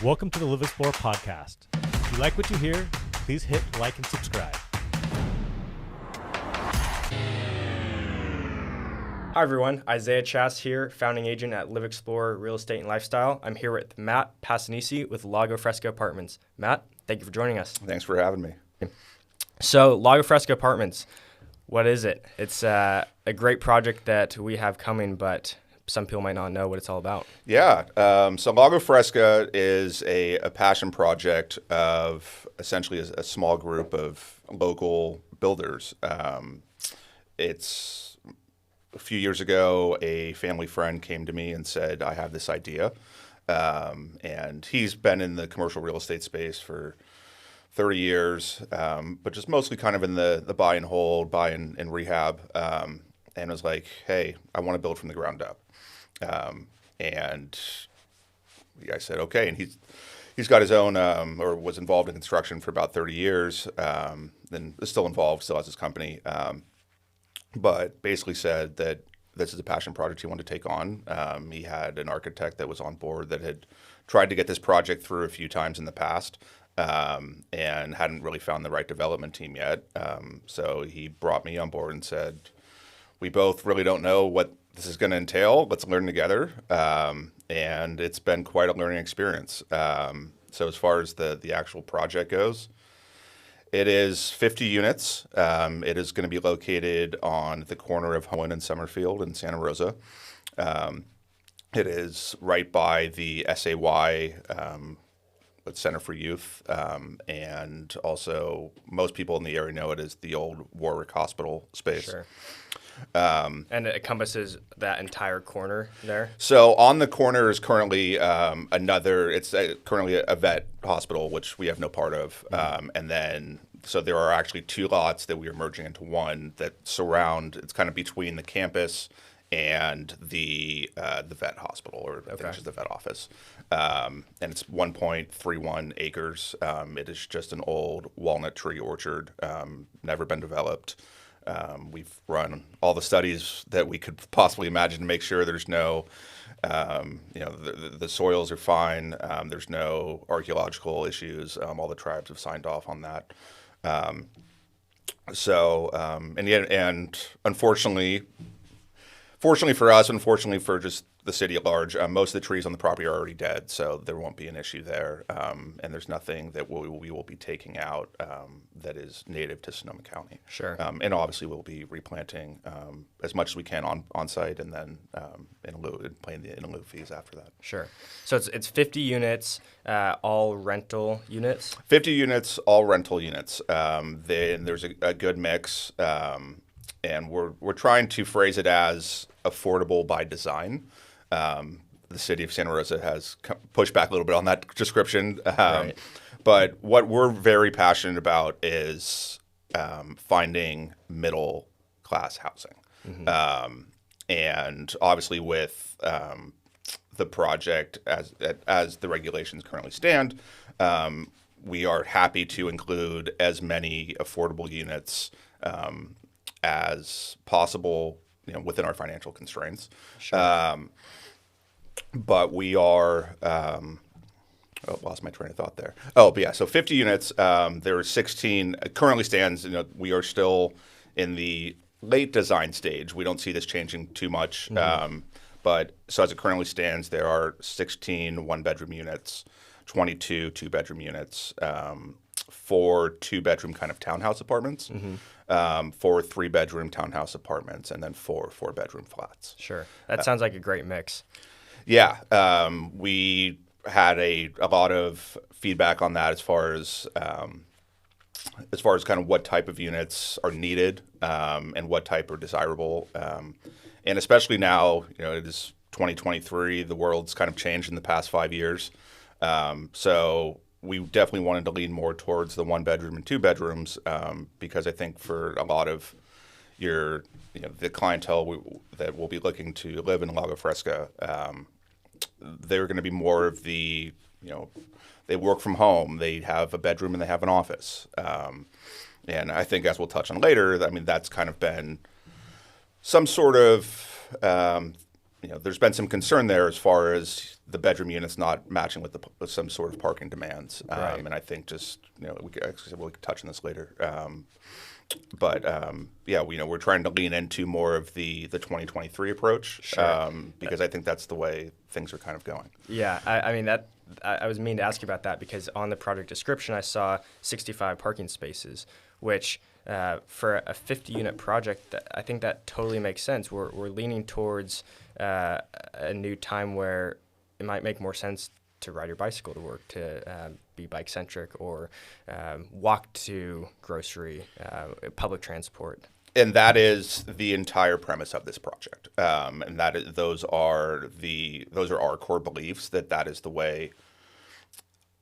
Welcome to the LivXplore Podcast. If you like what you hear, please hit like and subscribe. Hi everyone, Isaiah Chass here, founding agent at LivXplore Real Estate and Lifestyle. I'm here with Matt Passanisi with Lago Fresca Apartments. Matt, thank you for joining us. Thanks for having me. So, Lago Fresca Apartments, what is it? It's a great project that we have coming, but some people might not know what it's all about. Yeah, so Lago Fresca is a passion project of essentially a small group of local builders. It's a few years ago, a family friend came to me and said, I have this idea. And he's been in the commercial real estate space for 30 years, but just mostly kind of in the buy and hold, buy and rehab, and was like, hey, I want to build from the ground up. And I said, okay. And he's got his own, or was involved in construction for about 30 years, then is still involved, still has his company. But basically said that this is a passion project he wanted to take on. He had an architect that was on board that had tried to get this project through a few times in the past, and hadn't really found the right development team yet. So he brought me on board and said, we both really don't know what this is going to entail. Let's learn together. And it's been quite a learning experience. So as far as the actual project goes, it is 50 units. It is going to be located on the corner of Hoen and Summerfield in Santa Rosa. It is right by the SAY Center for Youth, and also most people in the area know it as the old Warwick Hospital space. Sure. And it encompasses that entire corner there? So on the corner is currently currently a vet hospital, which we have no part of. And then, so there are actually two lots that we are merging into one that surround, it's kind of between the campus and the vet hospital, or I think it's just the vet office. And it's 1.31 acres. It is just an old walnut tree orchard, never been developed. We've run all the studies that we could possibly imagine to make sure there's no, the soils are fine. There's no archaeological issues. All the tribes have signed off on that. And unfortunately for us, unfortunately for just the city at large, most of the trees on the property are already dead, so there won't be an issue there. And there's nothing that we will be taking out that is native to Sonoma County. Sure. And obviously we'll be replanting as much as we can on site, and then paying the in lieu fees after that. Sure. So it's 50 units, all rental units? 50 units, all rental units. There's a good mix, and we're trying to phrase it as affordable by design. The city of Santa Rosa has pushed back a little bit on that description. Right. But what we're very passionate about is finding middle class housing. Mm-hmm. And obviously with the project as the regulations currently stand, we are happy to include as many affordable units as possible, within our financial constraints. Sure. But we are, lost my train of thought there. Oh, but yeah, so 50 units. There are 16, currently stands, we are still in the late design stage. We don't see this changing too much. Mm-hmm. But so as it currently stands, there are 16 one-bedroom units, 22 two-bedroom units, 4 two-bedroom kind of townhouse apartments, mm-hmm. 4 three-bedroom townhouse apartments, and then 4 four-bedroom flats. Sure. That sounds like a great mix. Yeah. We had a lot of feedback on that as far as kind of what type of units are needed, and what type are desirable. And especially now, it is 2023, the world's kind of changed in the past 5 years. So we definitely wanted to lean more towards the one bedroom and two bedrooms, because I think for a lot of the clientele that will be looking to live in Lago Fresca, they're going to be more of the, they work from home, they have a bedroom and they have an office. And I think, as we'll touch on later, that's kind of been some sort of there's been some concern there as far as the bedroom units not matching with some sort of parking demands. Right. And I think just, we could touch on this later. We're trying to lean into more of the 2023 approach. Sure. Because I think that's the way things are kind of going. Yeah, I was meaning to ask you about that because on the project description I saw 65 parking spaces, which for a 50-unit project, I think that totally makes sense. We're leaning towards a new time where it might make more sense to ride your bicycle to work, to be bike-centric, or walk to grocery, public transport. And that is the entire premise of this project. Those are our core beliefs, that is the way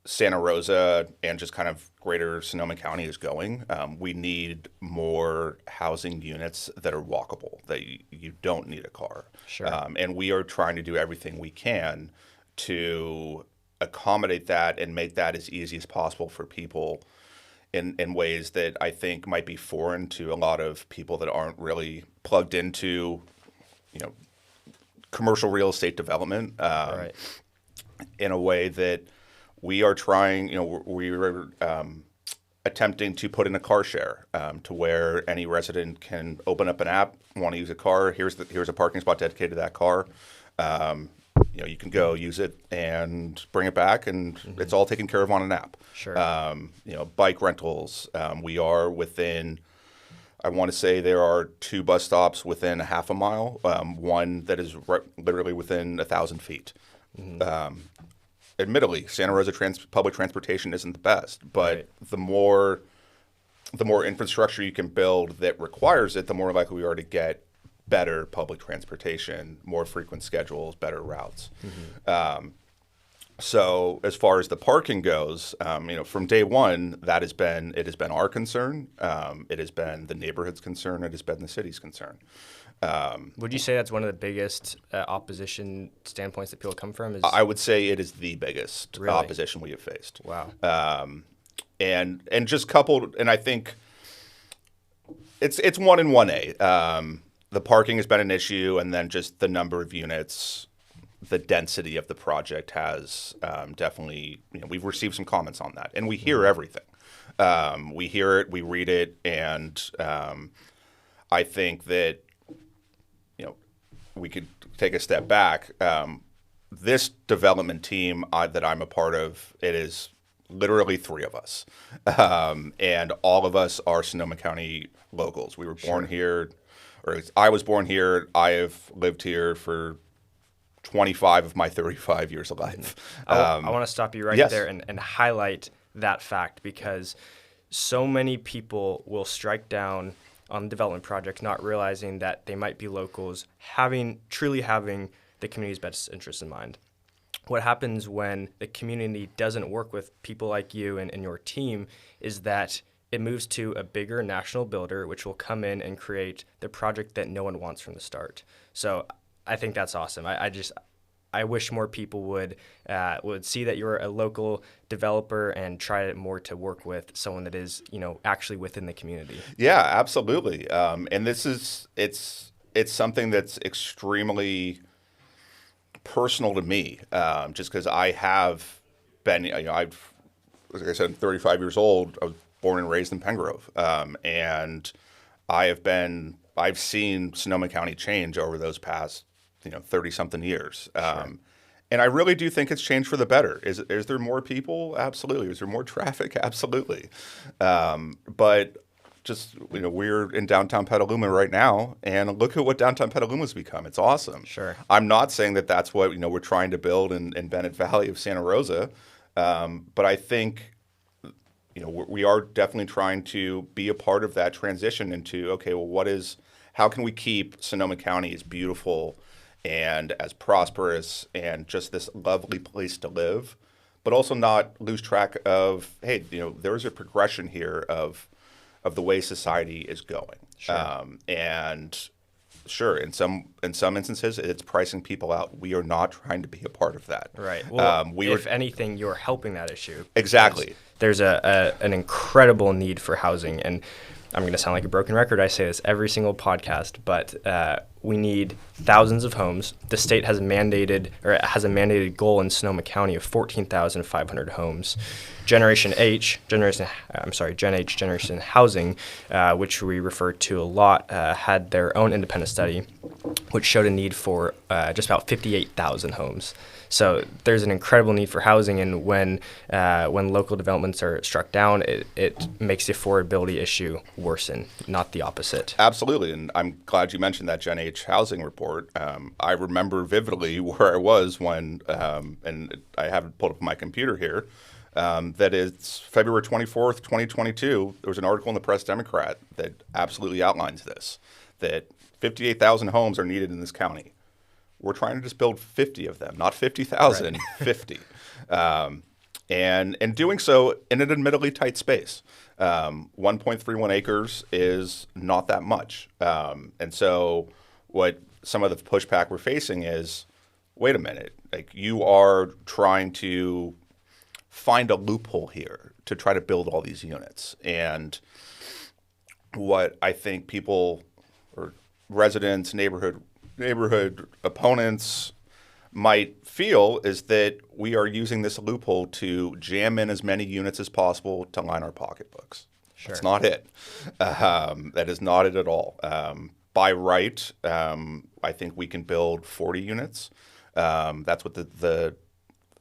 Santa Rosa and just kind of greater Sonoma County is going. We need more housing units that are walkable, that you don't need a car. Sure. And we are trying to do everything we can to accommodate that and make that as easy as possible for people in ways that I think might be foreign to a lot of people that aren't really plugged into, commercial real estate development. Right. In a way that we are trying, we're attempting to put in a car share to where any resident can open up an app, want to use a car. Here's a parking spot dedicated to that car. You can go use it and bring it back, and it's all taken care of on an app. Sure. Bike rentals. We are within, I want to say there are 2 bus stops within a half a mile, one that is literally within 1,000 feet. Admittedly, Santa Rosa public transportation isn't the best, but Right. the more infrastructure you can build that requires it, the more likely we are to get better public transportation, more frequent schedules, better routes. So as far as the parking goes, from day one, it has been our concern. It has been the neighborhood's concern. It has been the city's concern. Would you say that's one of the biggest opposition standpoints that people come from? I would say it is the biggest Really? opposition we have faced. Wow. And just coupled, and I think it's 1 and 1A. The parking has been an issue, and then just the number of units, the density of the project has definitely, we've received some comments on that, and we hear everything. We hear it, we read it, and I think that, we could take a step back. This development team that I'm a part of, it is literally 3 of us. And all of us are Sonoma County locals. We were born here, or I was born here. I have lived here for 25 of my 35 years of life. I want to stop you right yes. there and highlight that fact, because so many people will strike down on development projects, not realizing that they might be locals, truly having the community's best interests in mind. What happens when the community doesn't work with people like you and your team is that it moves to a bigger national builder, which will come in and create the project that no one wants from the start. So I think that's awesome. I wish more people would see that you're a local developer and try more to work with someone that is, actually within the community. Yeah, absolutely. And it's something that's extremely personal to me, just because I have been, like I said, I'm 35 years old. I was born and raised in Pengrove, and I've seen Sonoma County change over those past 30-something years. Sure. And I really do think it's changed for the better. Is there more people? Absolutely. Is there more traffic? Absolutely. But just, we're in downtown Petaluma right now, and look at what downtown Petaluma's become. It's awesome. Sure. I'm not saying that that's what, we're trying to build in Bennett Valley of Santa Rosa. But I think, we are definitely trying to be a part of that transition into, okay, well, how can we keep Sonoma County as beautiful and as prosperous and just this lovely place to live, but also not lose track of, hey, there's a progression here of the way society is going. Sure. And sure, in some instances, it's pricing people out. We are not trying to be a part of that. Right. Well, if anything, you're helping that issue. Exactly. There's an incredible need for housing, and I'm going to sound like a broken record. I say this every single podcast, but we need thousands of homes. The state has mandated, or has a mandated goal in Sonoma County of 14,500 homes. Gen H, Generation Housing, which we refer to a lot, had their own independent study, which showed a need for just about 58,000 homes. So there's an incredible need for housing, and when local developments are struck down, it makes the affordability issue worsen, not the opposite. Absolutely, and I'm glad you mentioned that Gen H housing report. I remember vividly where I was when, and I have it pulled up on my computer here, that it's February 24th, 2022. There was an article in the Press Democrat that absolutely outlines this, that 58,000 homes are needed in this county. We're trying to just build 50 of them, not 50,000, right. 50. And doing so in an admittedly tight space. 1.31 acres is not that much. And so what some of the pushback we're facing is, wait a minute, like you are trying to find a loophole here to try to build all these units. And what I think people or residents, neighborhood opponents might feel is that we are using this loophole to jam in as many units as possible to line our pocketbooks. Sure. That's not it. That is not it at all. By right, I think we can build 40 units. That's what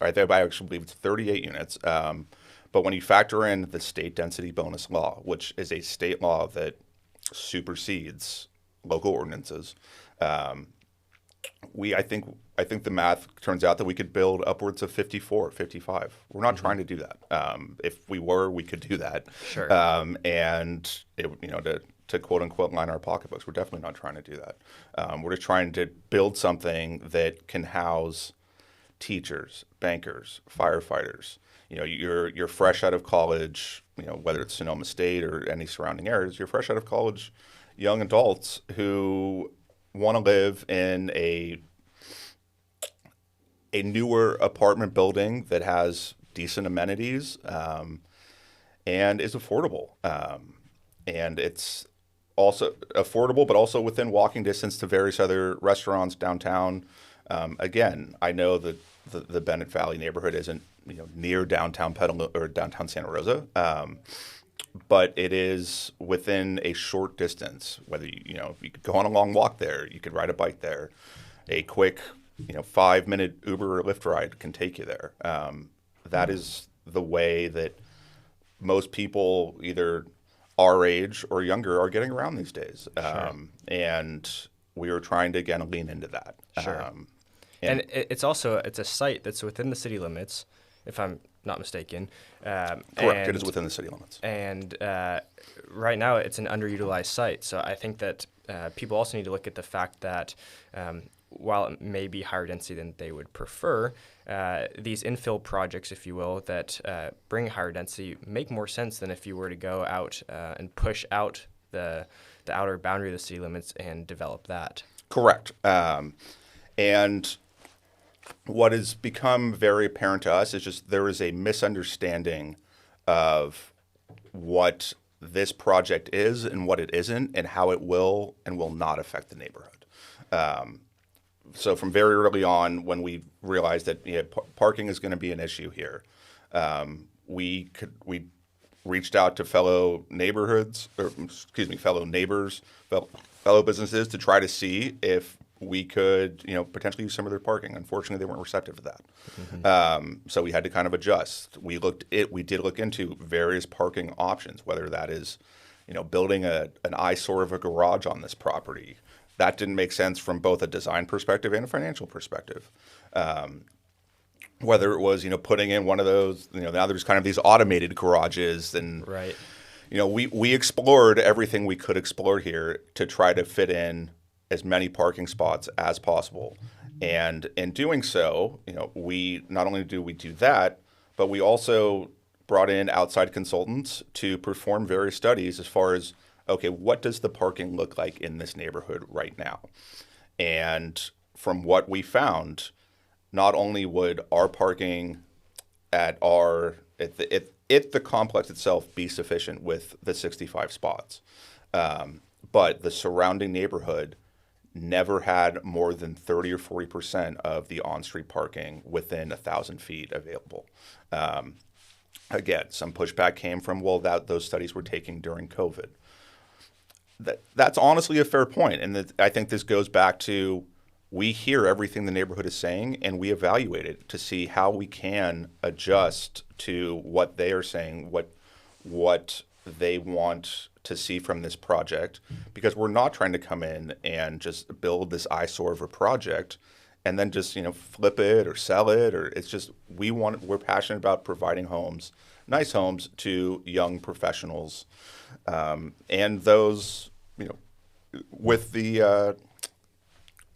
I actually believe it's 38 units. But when you factor in the state density bonus law, which is a state law that supersedes local ordinances, I think the math turns out that we could build upwards of 54, 55. We're not trying to do that. If we were, we could do that. Sure. And to quote unquote line our pocketbooks, we're definitely not trying to do that. We're just trying to build something that can house teachers, bankers, firefighters. You're fresh out of college. Whether it's Sonoma State or any surrounding areas, you're fresh out of college. Young adults who want to live in a newer apartment building that has decent amenities and is affordable. And it's also affordable, but also within walking distance to various other restaurants downtown. Again, I know that the Bennett Valley neighborhood isn't near downtown Petaluma or downtown Santa Rosa. But it is within a short distance. Whether you could go on a long walk there, you could ride a bike there. A quick 5-minute Uber or Lyft ride can take you there. That is the way that most people, either our age or younger, are getting around these days. Sure. And we are trying to again lean into that. Sure. And it's a site that's within the city limits, if I'm not mistaken. Correct. It is within the city limits. And right now, it's an underutilized site. So I think that people also need to look at the fact that while it may be higher density than they would prefer, these infill projects, if you will, that bring higher density make more sense than if you were to go out and push out the outer boundary of the city limits and develop that. Correct. And what has become very apparent to us is just there is a misunderstanding of what this project is and what it isn't and how it will and will not affect the neighborhood. So from very early on, when we realized that parking is going to be an issue here, we reached out to fellow neighbors, fellow businesses to try to see if we could, potentially use some of their parking. Unfortunately, they weren't receptive to that. Mm-hmm. So we had to kind of adjust. We did look into various parking options, whether that is, building an eyesore of a garage on this property. That didn't make sense from both a design perspective and a financial perspective. Whether it was, putting in one of those, now there's kind of these automated garages and, right. We explored everything we could explore here to try to fit in as many parking spots as possible. And in doing so, we not only do we do that, but we also brought in outside consultants to perform various studies as far as, okay, what does the parking look like in this neighborhood right now? And from what we found, not only would our parking at the complex itself be sufficient with the 65 spots, but the surrounding neighborhood never had more than 30 or 40% of the on-street parking within 1,000 feet available. Again, some pushback came from, well, those studies were taken during COVID. That's honestly a fair point. And I think this goes back to, we hear everything the neighborhood is saying and we evaluate it to see how we can adjust to what they are saying, what they want to see from this project, because we're not trying to come in and just build this eyesore of a project and then just, flip it or sell it, or it's just, we're passionate about providing homes, nice homes to young professionals, and those, with the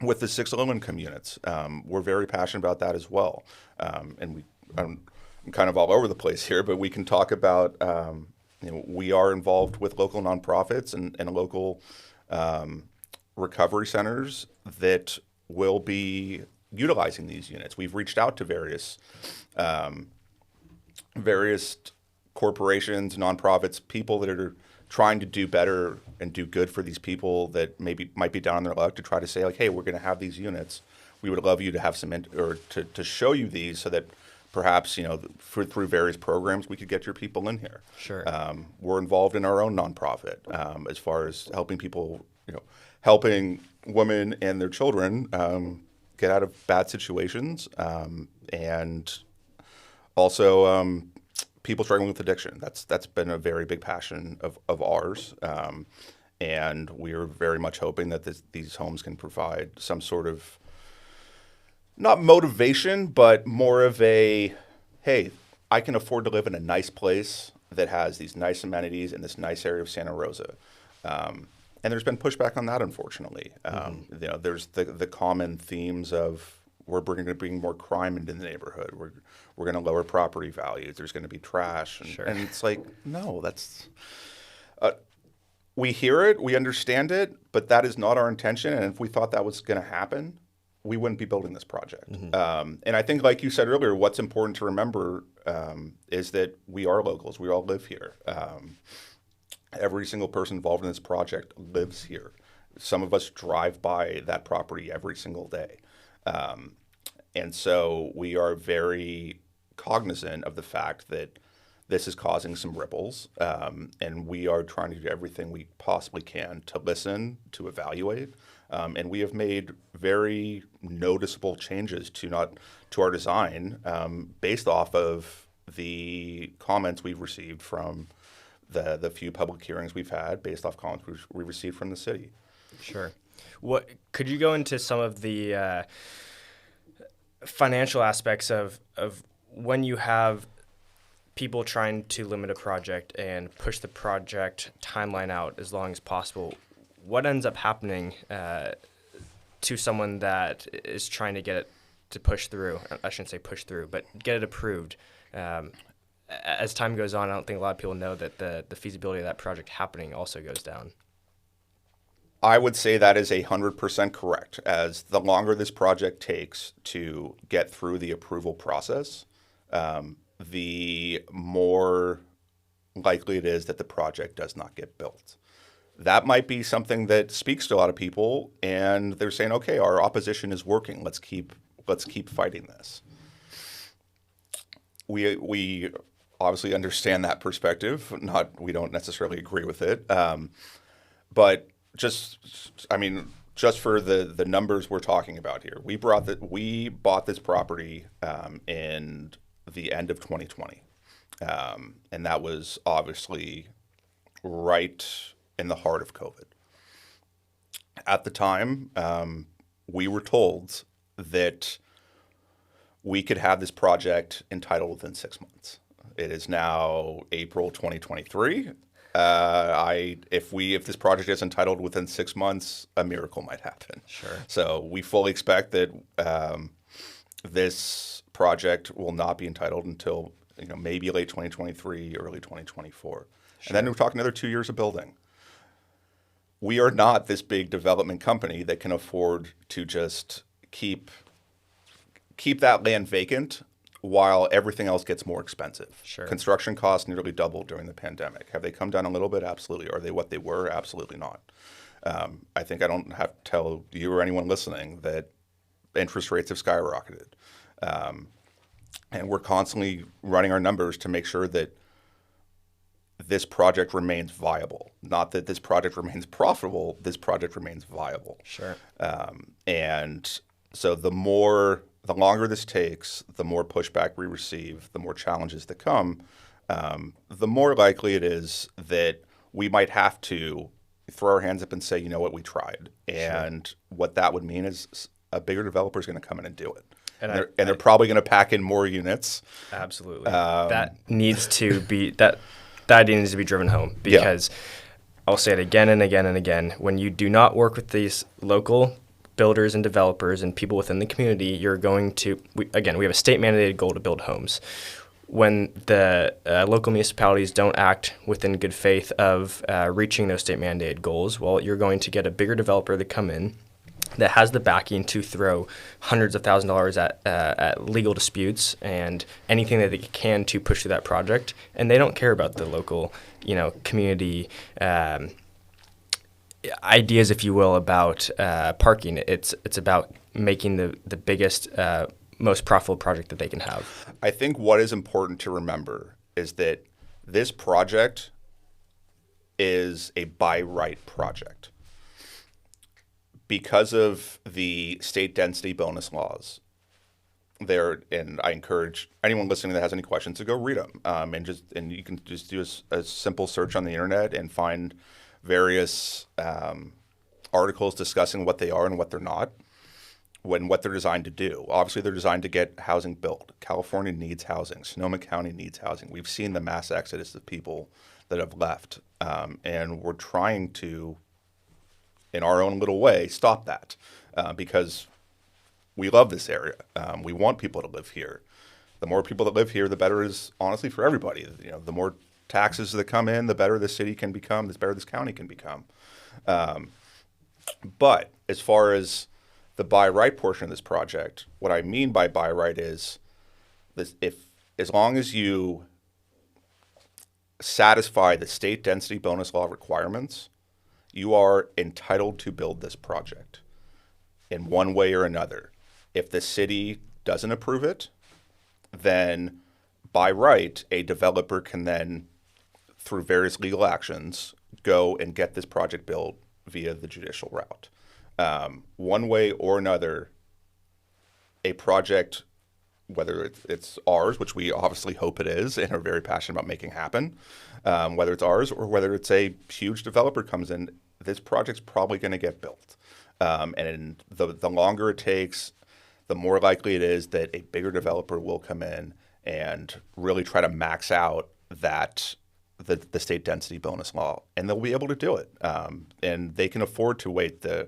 6 low-income units. We're very passionate about that as well. And I'm kind of all over the place here, but we can talk about, we are involved with local nonprofits and local recovery centers that will be utilizing these units. We've reached out to various corporations, nonprofits, people that are trying to do better and do good for these people that might be down on their luck, to try to say, like, hey, we're going to have these units. We would love you to have to show you these, so that perhaps, through various programs, we could get your people in here. Sure. We're involved in our own nonprofit as far as helping people, helping women and their children get out of bad situations, and also people struggling with addiction. That's been a very big passion of ours, and we are very much hoping that these homes can provide some sort of, not motivation, but more of a, hey, I can afford to live in a nice place that has these nice amenities in this nice area of Santa Rosa. And there's been pushback on that, unfortunately. There's the common themes of, we're going to bring more crime into the neighborhood. We're going to lower property values. There's going to be trash. And it's like, no, that's... we hear it, we understand it, but that is not our intention. And if we thought that was going to happen, we wouldn't be building this project. And I think, like you said earlier, what's important to remember is that we are locals. We all live here. Every single person involved in this project lives here. Some of us drive by that property every single day. And so we are very cognizant of the fact that this is causing some ripples, and we are trying to do everything we possibly can to listen, to evaluate, and we have made very noticeable changes to our design based off of the comments we've received from the few public hearings we've had, based off comments we received from the city. Sure. What could you go into some of the financial aspects of when you have people trying to limit a project and push the project timeline out as long as possible? What ends up happening to someone that is trying to get it to push through? I shouldn't say push through, but get it approved. As time goes on, I don't think a lot of people know that the feasibility of that project happening also goes down. I would say that is 100% correct. As the longer this project takes to get through the approval process, the more likely it is that the project does not get built. That might be something that speaks to a lot of people, and they're saying, okay, our opposition is working. Let's keep fighting this. We obviously understand that perspective. We don't necessarily agree with it, but just for the numbers we're talking about here, we bought this property in the end of 2020, and that was obviously right in the heart of COVID. At the time, we were told that we could have this project entitled within 6 months. It is now April 2023. If this project is entitled within 6 months, a miracle might happen. Sure. So we fully expect that this project will not be entitled until maybe late 2023, early 2024. Sure. And then we're talking another 2 years of building. We are not this big development company that can afford to just keep that land vacant while everything else gets more expensive. Sure. Construction costs nearly doubled during the pandemic. Have they come down a little bit? Absolutely. Are they what they were? Absolutely not. I think I don't have to tell you or anyone listening that interest rates have skyrocketed. And we're constantly running our numbers to make sure that this project remains viable. Not that this project remains profitable, this project remains viable. Sure. And so the longer this takes, the more pushback we receive, the more challenges that come, the more likely it is that we might have to throw our hands up and say, you know what, we tried. And what that would mean is a bigger developer is going to come in and do it. And they're probably going to pack in more units. Absolutely. That needs to be that idea needs to be driven home, because I'll say it again and again and again. When you do not work with these local builders and developers and people within the community, you're going to we have a state mandated goal to build homes. When the local municipalities don't act within good faith of reaching those state mandated goals, well, you're going to get a bigger developer to come in that has the backing to throw hundreds of thousands of dollars at legal disputes and anything that they can to push through that project. And they don't care about the local, community ideas, if you will, about parking. It's about making the biggest, most profitable project that they can have. I think what is important to remember is that this project is a by right project. Because of the state density bonus laws, and I encourage anyone listening that has any questions to go read them. And you can just do a simple search on the internet and find various articles discussing what they are and what they're not, what they're designed to do. Obviously, they're designed to get housing built. California needs housing. Sonoma County needs housing. We've seen the mass exodus of people that have left, and we're trying to, in our own little way, stop that because we love this area. We want people to live here. The more people that live here, the better it is, honestly, for everybody. The more taxes that come in, the better the city can become, the better this county can become. But as far as the by right portion of this project, what I mean by right is this: as long as you satisfy the state density bonus law requirements, you are entitled to build this project in one way or another. If the city doesn't approve it, then by right, a developer can then, through various legal actions, go and get this project built via the judicial route. One way or another, a project, whether it's ours, which we obviously hope it is and are very passionate about making happen, whether it's ours or whether it's a huge developer comes in, this project's probably going to get built. And the longer it takes, the more likely it is that a bigger developer will come in and really try to max out the state density bonus law, and they'll be able to do it. And they can afford to wait the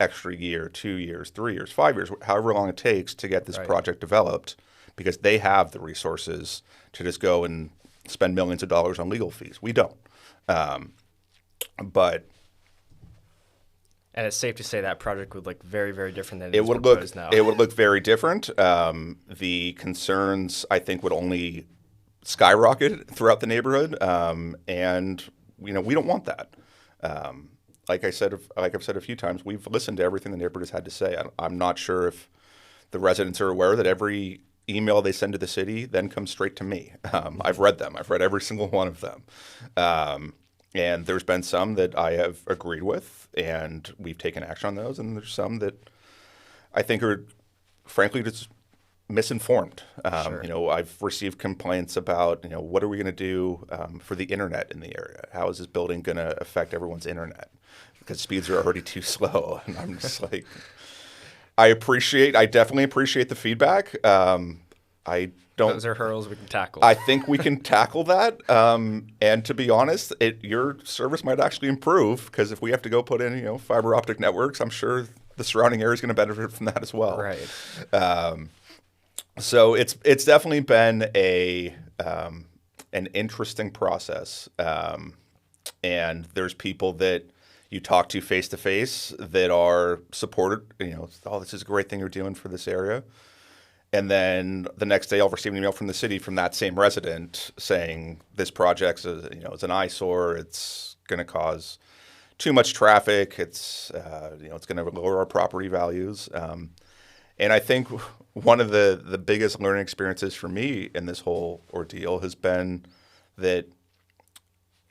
extra year, 2 years, 3 years, 5 years, however long it takes to get this project developed, because they have the resources to just go and spend millions of dollars on legal fees. We don't. And it's safe to say that project would look very, very different than it would look now. It would look very different. The concerns, I think, would only skyrocket throughout the neighborhood, and we don't want that. Like I've said a few times, we've listened to everything the neighborhood has had to say. I'm not sure if the residents are aware that every email they send to the city then comes straight to me. I've read them. I've read every single one of them. And there's been some that I have agreed with, and we've taken action on those. And there's some that I think are, frankly, just misinformed. Sure. I've received complaints about, what are we going to do for the internet in the area? How is this building going to affect everyone's internet? Because speeds are already too slow. And I'm just like, I definitely appreciate the feedback. Those are hurdles we can tackle. I think we can tackle that. And to be honest, your service might actually improve, because if we have to go put in, fiber optic networks, I'm sure the surrounding area is going to benefit from that as well. Right. So it's definitely been an interesting process. And there's people that you talk to face face that are supported, this is a great thing you're doing for this area. And then the next day I'll receive an email from the city from that same resident saying this project is an eyesore. It's going to cause too much traffic. It's it's going to lower our property values. And I think one of the biggest learning experiences for me in this whole ordeal has been that,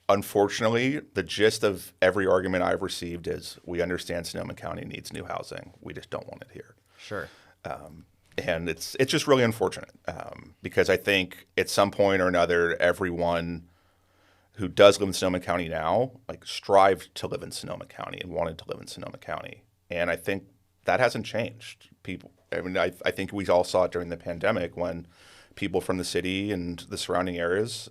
unfortunately, the gist of every argument I've received is, we understand Sonoma County needs new housing. We just don't want it here. Sure. And it's just really unfortunate because I think at some point or another, everyone who does live in Sonoma County now, like, strived to live in Sonoma County and wanted to live in Sonoma County. And I think that hasn't changed. I think we all saw it during the pandemic when people from the city and the surrounding areas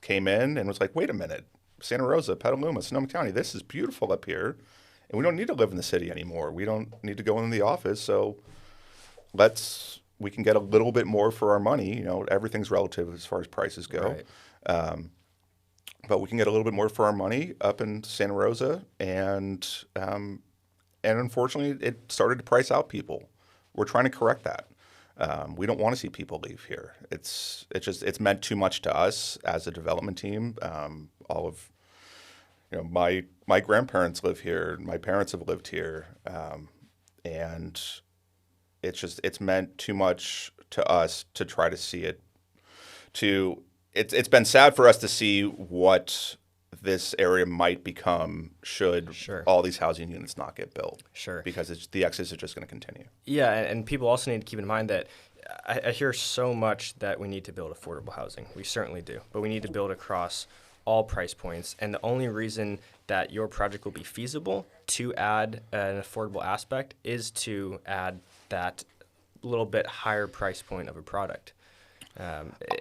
came in and was like, wait a minute, Santa Rosa, Petaluma, Sonoma County, this is beautiful up here. And we don't need to live in the city anymore. We don't need to go in the office. So we can get a little bit more for our money. Everything's relative as far as prices go. Right. But we can get a little bit more for our money up in Santa Rosa. And unfortunately, it started to price out people. We're trying to correct that. We don't want to see people leave here. It's meant too much to us as a development team. My grandparents live here. My parents have lived here, and it's meant too much to us to try to see it. It's been sad for us to see what this area might become should all these housing units not get built. Sure. Because the excess is just going to continue. Yeah, and people also need to keep in mind that I hear so much that we need to build affordable housing. We certainly do. But we need to build across all price points. And the only reason that your project will be feasible to add an affordable aspect is to add that little bit higher price point of a product.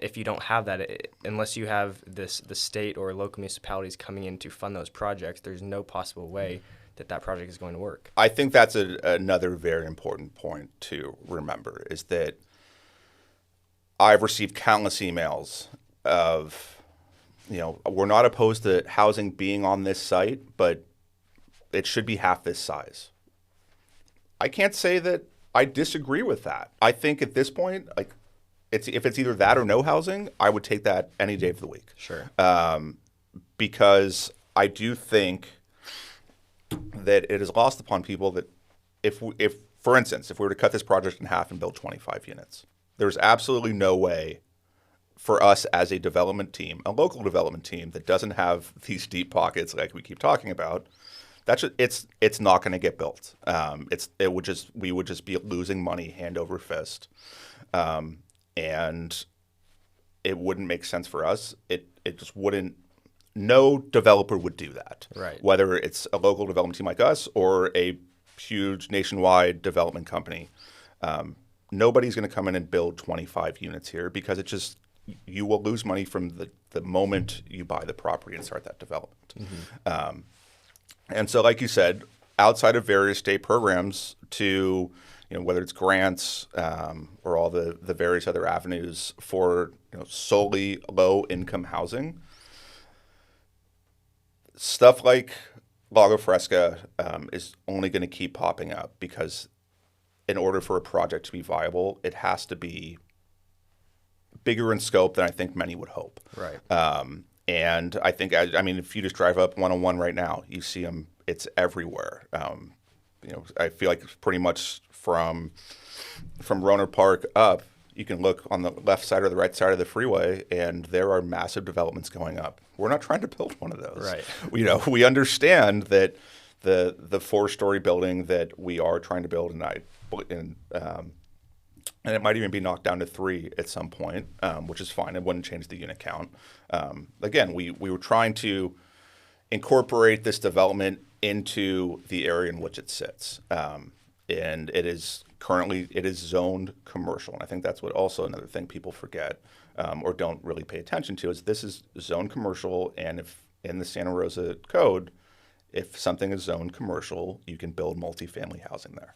If you don't have that, unless you have the state or local municipalities coming in to fund those projects, there's no possible way that project is going to work. I think that's another very important point to remember, is that I've received countless emails of, we're not opposed to housing being on this site, but it should be half this size. I can't say that I disagree with that. I think at this point, if it's either that or no housing, I would take that any day of the week. Sure. Because I do think that it is lost upon people that if for instance, if we were to cut this project in half and build 25 units, there's absolutely no way for us as a development team, a local development team that doesn't have these deep pockets like we keep talking about, it's not going to get built. We would just be losing money hand over fist. And it wouldn't make sense for us. It just wouldn't. No developer would do that. Right. Whether it's a local development team like us or a huge nationwide development company, nobody's going to come in and build 25 units here because you will lose money from the moment you buy the property and start that development. Mm-hmm. And so, like you said, outside of various state programs to whether it's grants or all the various other avenues for solely low-income housing, stuff like Lago Fresca is only going to keep popping up because in order for a project to be viable, it has to be bigger in scope than I think many would hope. Right. And I think, if you just drive up 101 right now, you see them. It's everywhere. I feel like pretty much from Roner Park up, you can look on the left side or the right side of the freeway, and there are massive developments going up. We're not trying to build one of those. Right. We understand that the 4-story building that we are trying to build, and it might even be knocked down to 3 at some point, which is fine. It wouldn't change the unit count. Again, we were trying to incorporate this development into the area in which it sits. And it is zoned commercial. And I think that's what also another thing people forget or don't really pay attention to is this is zoned commercial. And if in the Santa Rosa code, if something is zoned commercial, you can build multifamily housing there.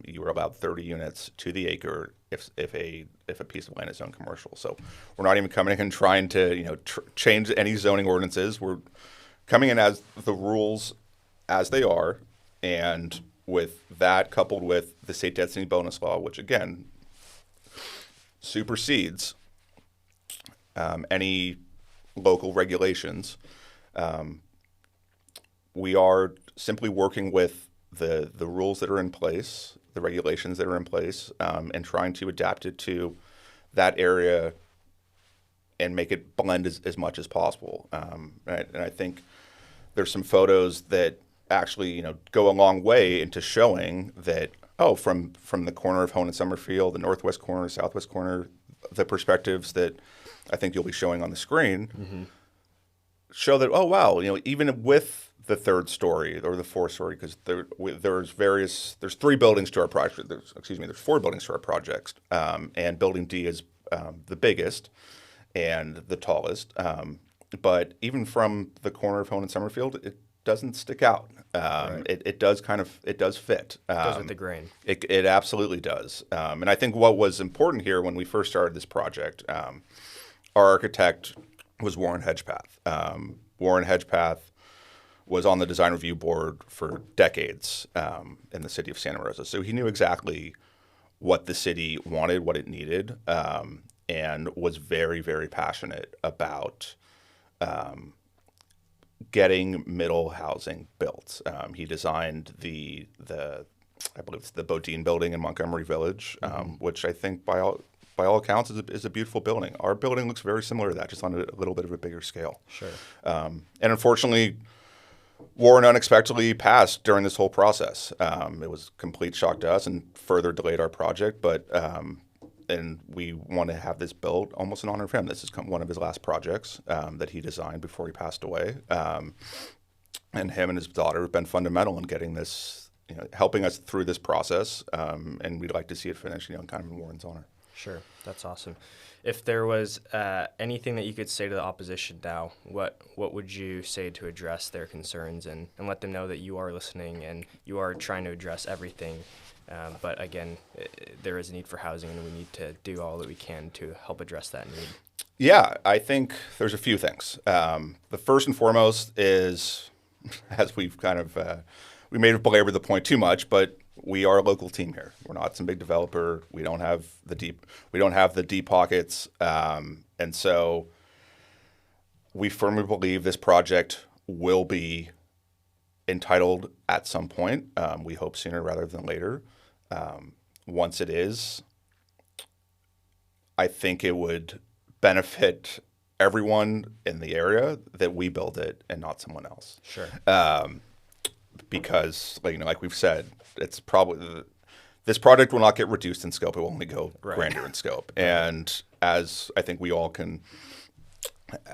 You are allowed 30 units to the acre if a piece of land is zoned commercial. So we're not even coming in and trying to change any zoning ordinances. We're coming in as the rules as they are, and with that coupled with the state density bonus law, which again supersedes any local regulations, we are simply working with the rules that are in place, the regulations that are in place, and trying to adapt it to that area and make it blend as much as possible. And I think there's some photos that actually, go a long way into showing that, from the corner of Hoen and Summerfield, the northwest corner, southwest corner, the perspectives that I think you'll be showing on the screen show that, wow, even with the third story or the fourth story, because there's 3 buildings to our project. There's 4 buildings to our projects, and building D is the biggest and the tallest. But even from the corner of Hoen and Summerfield, it doesn't stick out. Right. It does fit. It goes with the grain. It absolutely does. And I think what was important here when we first started this project, our architect was Warren Hedgepath. Warren Hedgepath was on the design review board for decades in the city of Santa Rosa. So he knew exactly what the city wanted, what it needed, and was very, very passionate about getting middle housing built. He designed I believe it's the Bodine building in Montgomery Village, which I think by all accounts is a beautiful building. Our building looks very similar to that, just on a little bit of a bigger scale. Sure. And unfortunately, Warren unexpectedly passed during this whole process. It was a complete shock to us and further delayed our project, but and we want to have this built almost in honor of him. This is one of his last projects that he designed before he passed away. And him and his daughter have been fundamental in getting this, helping us through this process. And we'd like to see it finished, kind of in Warren's honor. Sure. That's awesome. If there was anything that you could say to the opposition now, what would you say to address their concerns and let them know that you are listening and you are trying to address everything? But again, there is a need for housing, and we need to do all that we can to help address that need. Yeah, I think there's a few things. The first and foremost is, as we've kind of, we may have belabored the point too much, but we are a local team here. We're not some big developer. We don't have the deep pockets, and so we firmly believe this project will be entitled at some point. We hope sooner rather than later. Once it is, I think it would benefit everyone in the area that we build it and not someone else. Sure. Because, like we've said, it's probably this project will not get reduced in scope. It will only go grander in scope. And as I think we all can,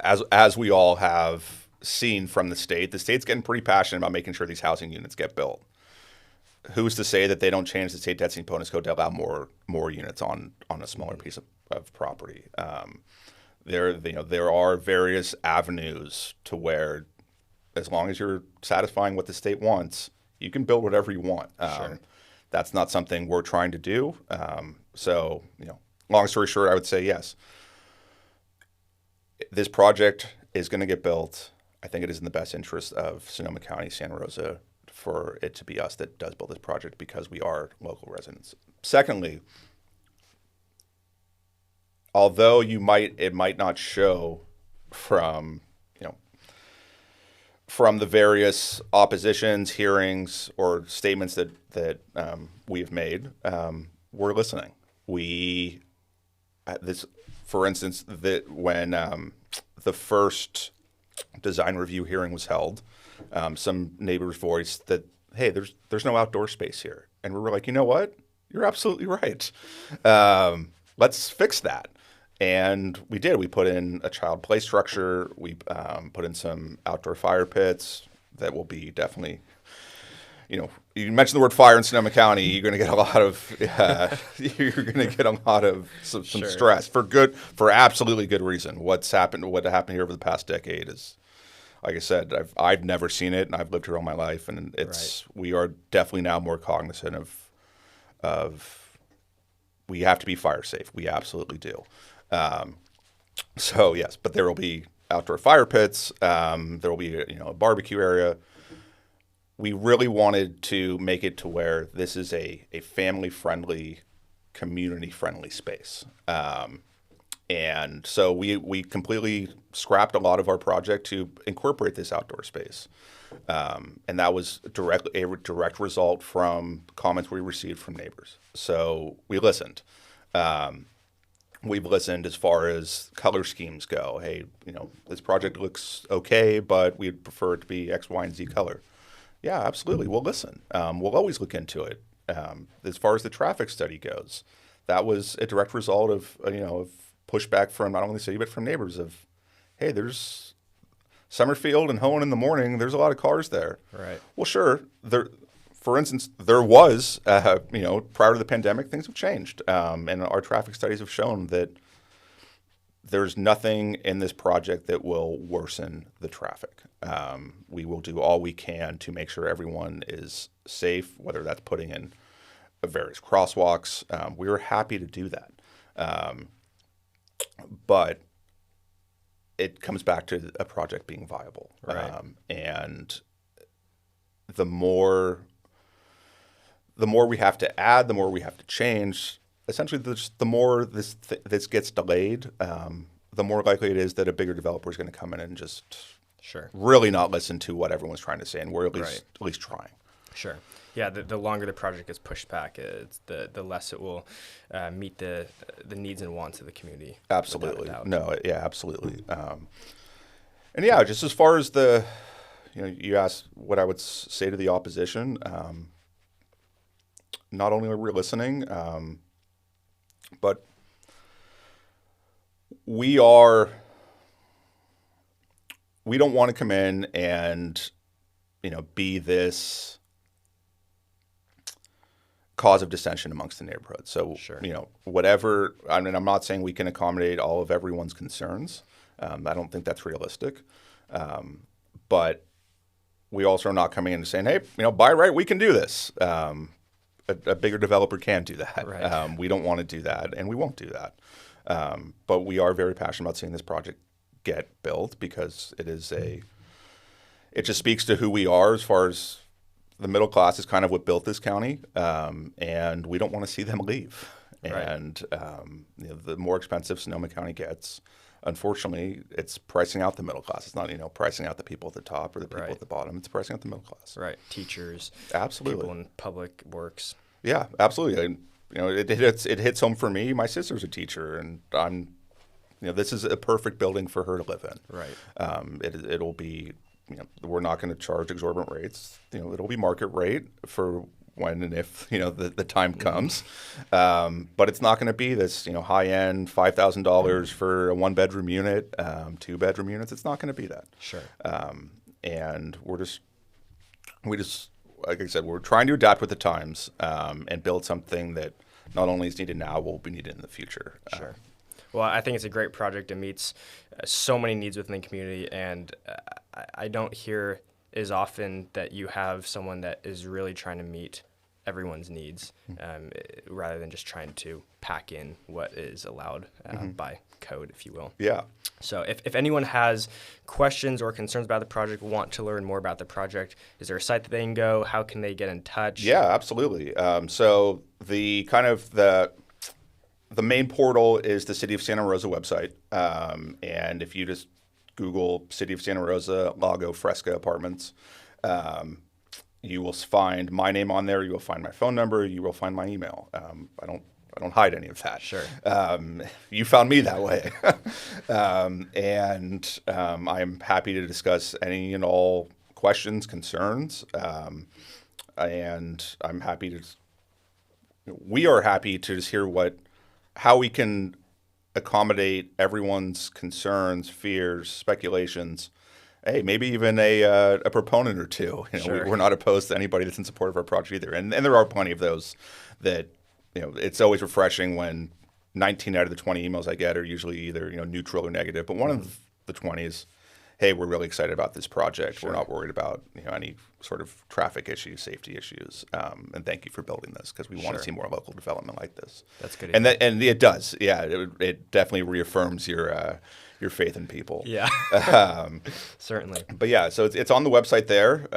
as we all have seen from the state's getting pretty passionate about making sure these housing units get built. Who's to say that they don't change the state density bonus code to allow more units on a smaller piece of property? There are various avenues to where, as long as you're satisfying what the state wants, you can build whatever you want. Sure. That's not something we're trying to do. So, long story short, I would say yes. This project is going to get built. I think it is in the best interest of Sonoma County, Santa Rosa, for it to be us that does build this project because we are local residents. Secondly, although it might not show from the various oppositions, hearings, or statements that we have made, we're listening. For instance, when the first design review hearing was held, some neighbors voiced that, hey, there's no outdoor space here. And we were like, you know what? You're absolutely right. Let's fix that. And we did. We put in a child play structure. We put in some outdoor fire pits that will be definitely, you mentioned the word fire in Sonoma County, you're going to get a lot of some Sure. stress for absolutely good reason. What happened here over the past decade is, like I said, I've never seen it, and I've lived here all my life, and we are definitely now more cognizant of we have to be fire safe. We absolutely do. So yes, but there will be outdoor fire pits. There will be a barbecue area. We really wanted to make it to where this is a family-friendly, community-friendly space. And so we completely scrapped a lot of our project to incorporate this outdoor space. And that was a direct result from comments we received from neighbors. So we listened. We've listened as far as color schemes go. Hey, this project looks okay, but we'd prefer it to be X, Y, and Z color. Yeah, absolutely. We'll listen. We'll always look into it. As far as the traffic study goes, that was a direct result of pushback from not only the city but from neighbors of, hey, there's Summerfield and Hoen in the morning. There's a lot of cars there. Right. Well, sure. For instance, there was, prior to the pandemic, things have changed. And our traffic studies have shown that there's nothing in this project that will worsen the traffic. We will do all we can to make sure everyone is safe, whether that's putting in various crosswalks. We were happy to do that. But it comes back to a project being viable. Right. And the more we have to add, the more we have to change. Essentially, the more this gets delayed, the more likely it is that a bigger developer is going to come in and just really not listen to what everyone's trying to say, and we're at least trying. Sure. Yeah, the longer the project gets pushed back, the less it will meet the needs and wants of the community. Absolutely. No, yeah, absolutely. And yeah, just as far as you asked what I would say to the opposition, not only are we listening, but we don't want to come in and, be this cause of dissension amongst the neighborhood. So, whatever, I'm not saying we can accommodate all of everyone's concerns. I don't think that's realistic. But we also are not coming in and saying, hey, by right, we can do this. A bigger developer can do that. Right. We don't want to do that, and we won't do that. But we are very passionate about seeing this project get built because it just speaks to who we are as far as the middle class is kind of what built this county, and we don't want to see them leave. Right. And the more expensive Sonoma County gets, unfortunately, it's pricing out the middle class. It's not pricing out the people at the top or the people at the bottom. It's pricing out the middle class. Right. Teachers. Absolutely. People in public works. Yeah, absolutely. It hits home for me. My sister's a teacher, and this is a perfect building for her to live in. Right. It'll be. We're not going to charge exorbitant rates. It'll be market rate for when and if the time comes. But it's not going to be this high end $5,000 for a 1-bedroom unit, 2-bedroom units. It's not going to be that. Sure. And we just like I said, we're trying to adapt with the times and build something that not only is needed now, will be needed in the future. Sure. Well, I think it's a great project. It meets so many needs within the community, and I don't hear as often that you have someone that is really trying to meet everyone's needs rather than just trying to pack in what is allowed by code, if you will. Yeah. So if anyone has questions or concerns about the project, want to learn more about the project, is there a site that they can go? How can they get in touch? Yeah, absolutely. So the main portal is the City of Santa Rosa website. And if you just Google City of Santa Rosa, Lago Fresca Apartments, you will find my name on there. You will find my phone number. You will find my email. I don't hide any of that. Sure. You found me that way. And I'm happy to discuss any and all questions, concerns. And we are happy to just hear how we can accommodate everyone's concerns, fears, speculations. Hey, maybe even a proponent or two. Sure. We're not opposed to anybody that's in support of our project either. And there are plenty of those that, it's always refreshing when 19 out of the 20 emails I get are usually either, neutral or negative. But one of the 20 is, hey, we're really excited about this project. Sure. We're not worried about any sort of traffic issues, safety issues, and thank you for building this because we want to see more local development like this. That's good. And it does, yeah. It definitely reaffirms your faith in people. Yeah, certainly. But yeah, so it's on the website there,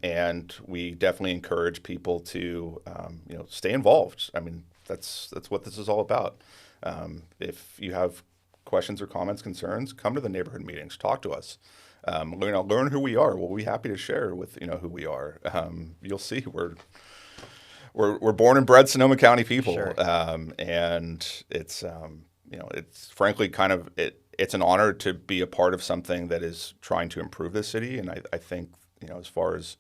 and we definitely encourage people to stay involved. I mean, that's what this is all about. If you have questions or comments, concerns, come to the neighborhood meetings, talk to us. Learn who we are. We'll be happy to share with who we are. You'll see we're born and bred Sonoma County people, Sure. and it's it's frankly it's an honor to be a part of something that is trying to improve this city. And I think as far as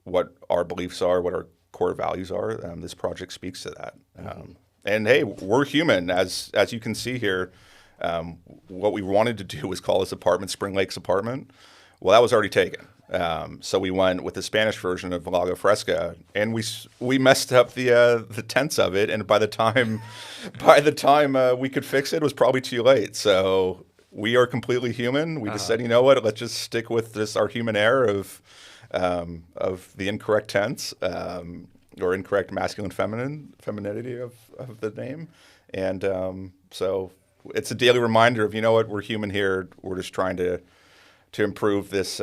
what our beliefs are, what our core values are, this project speaks to that. And hey, we're human, as you can see here. What we wanted to do was call this apartment Spring Lakes Apartment. Well, that was already taken. So we went with the Spanish version of Lago Fresca, and we messed up the tense of it. And by the time we could fix it, it was probably too late. So we are completely human. We just said, you know what? Let's just stick with our human air of the incorrect tense or incorrect masculine femininity of the name. And so it's a daily reminder of what, we're human here. We're just trying to improve this.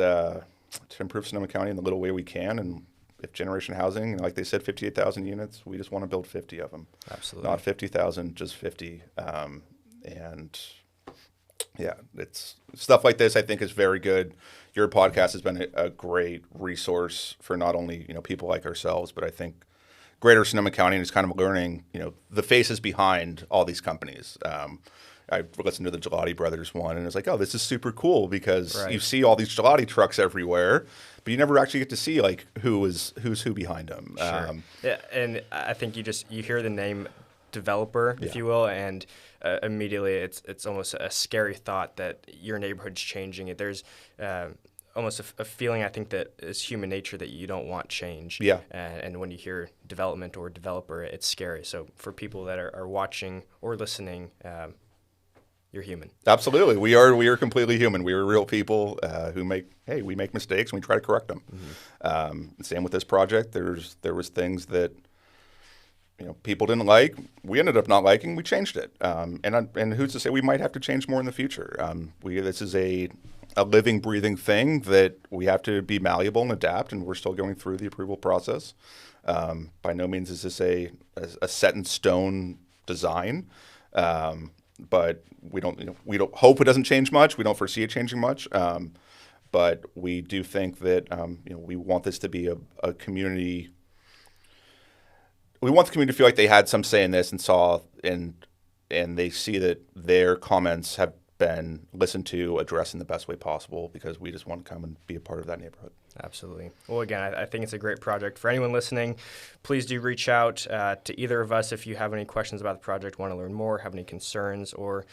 To improve Sonoma County in the little way we can. And if generation housing, like they said, 58,000 units, we just want to build 50 of them. Absolutely. Not 50,000, just 50. And yeah, it's stuff like this I think is very good. Your podcast has been a great resource for not only, people like ourselves, but I think greater Sonoma County is kind of learning, the faces behind all these companies. I listened to the Gelati Brothers one, and it's like, oh, this is super cool because you see all these gelati trucks everywhere, but you never actually get to see who's who behind them. Sure. Yeah, and I think you hear the name developer, if you will, and immediately it's almost a scary thought that your neighborhood's changing. There's almost a feeling, I think, that is human nature that you don't want change. Yeah. And when you hear development or developer, it's scary. So for people that are watching or listening, you're human. Absolutely. We are completely human. We are real people who we make mistakes and we try to correct them. Mm-hmm. Same with this project. There was things that people didn't like. We ended up not liking. We changed it. And who's to say we might have to change more in the future? This is a living, breathing thing that we have to be malleable and adapt, and we're still going through the approval process. By no means is this a set in stone design. But we don't hope it doesn't change much. We don't foresee it changing much. But we do think that we want this to be a community. We want the community to feel like they had some say in this and they see that their comments have been listened to, addressed in the best way possible, because we just want to come and be a part of that neighborhood. Absolutely. Well, again, I think it's a great project. For anyone listening, please do reach out to either of us if you have any questions about the project, want to learn more, have any concerns, or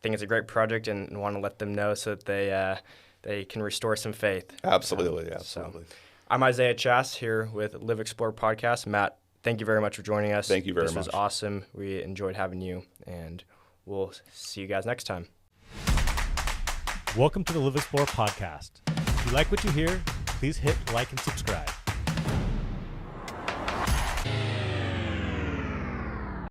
think it's a great project and want to let them know so that they can restore some faith. Absolutely, absolutely. So, I'm Isaiah Chass here with LivXplore Podcast. Matt, thank you very much for joining us. Thank you very much. This was awesome. We enjoyed having you, and we'll see you guys next time. Welcome to the LivXplore Podcast. If you like what you hear, please hit like and subscribe.